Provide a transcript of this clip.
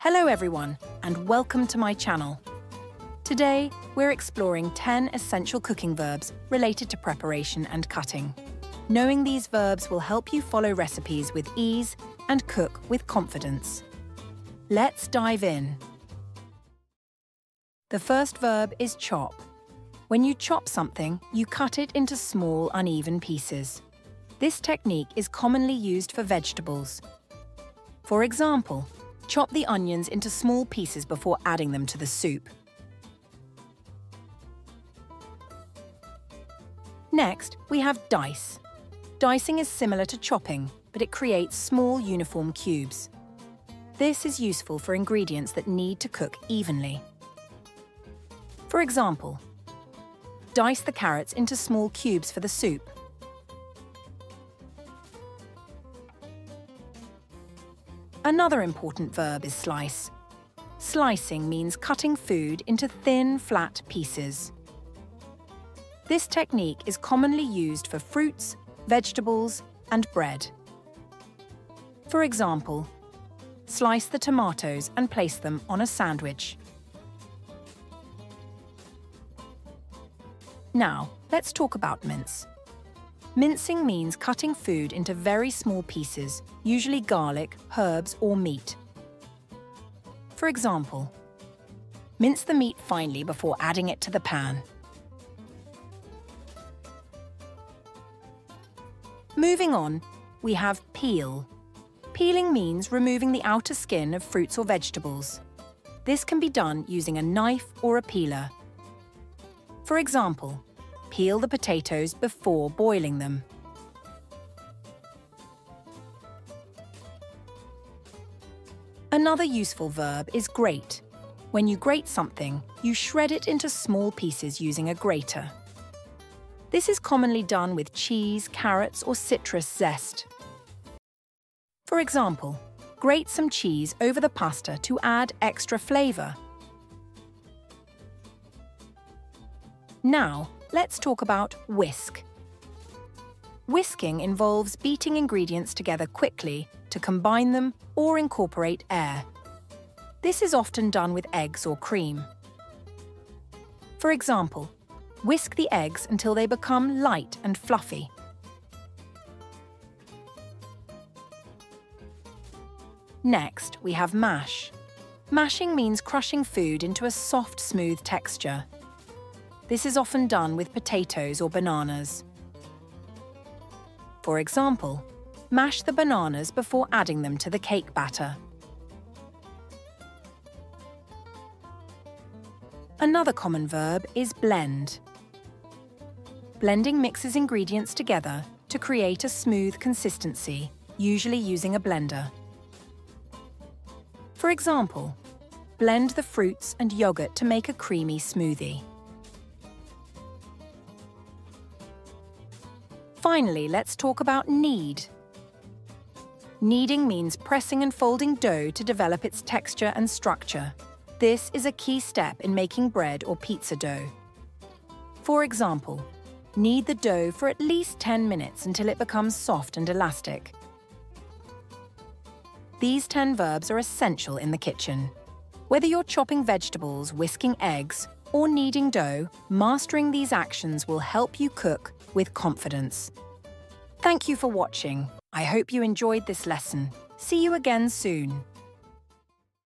Hello everyone, and welcome to my channel. Today, we're exploring 10 essential cooking verbs related to preparation and cutting. Knowing these verbs will help you follow recipes with ease and cook with confidence. Let's dive in. The first verb is chop. When you chop something, you cut it into small, uneven pieces. This technique is commonly used for vegetables. For example, chop the onions into small pieces before adding them to the soup. Next, we have dice. Dicing is similar to chopping, but it creates small, uniform cubes. This is useful for ingredients that need to cook evenly. For example, dice the carrots into small cubes for the soup. Another important verb is slice. Slicing means cutting food into thin, flat pieces. This technique is commonly used for fruits, vegetables, and bread. For example, slice the tomatoes and place them on a sandwich. Now, let's talk about mince. Mincing means cutting food into very small pieces, usually garlic, herbs, or meat. For example, mince the meat finely before adding it to the pan. Moving on, we have peel. Peeling means removing the outer skin of fruits or vegetables. This can be done using a knife or a peeler. For example, peel the potatoes before boiling them. Another useful verb is grate. When you grate something, you shred it into small pieces using a grater. This is commonly done with cheese, carrots, or citrus zest. For example, grate some cheese over the pasta to add extra flavor. Now, let's talk about whisk. Whisking involves beating ingredients together quickly to combine them or incorporate air. This is often done with eggs or cream. For example, whisk the eggs until they become light and fluffy. Next, we have mash. Mashing means crushing food into a soft, smooth texture. This is often done with potatoes or bananas. For example, mash the bananas before adding them to the cake batter. Another common verb is blend. Blending mixes ingredients together to create a smooth consistency, usually using a blender. For example, blend the fruits and yogurt to make a creamy smoothie. Finally, let's talk about knead. Kneading means pressing and folding dough to develop its texture and structure. This is a key step in making bread or pizza dough. For example, knead the dough for at least 10 minutes until it becomes soft and elastic. These 10 verbs are essential in the kitchen. Whether you're chopping vegetables, whisking eggs, or kneading dough, mastering these actions will help you cook with confidence. Thank you for watching. I hope you enjoyed this lesson. See you again soon.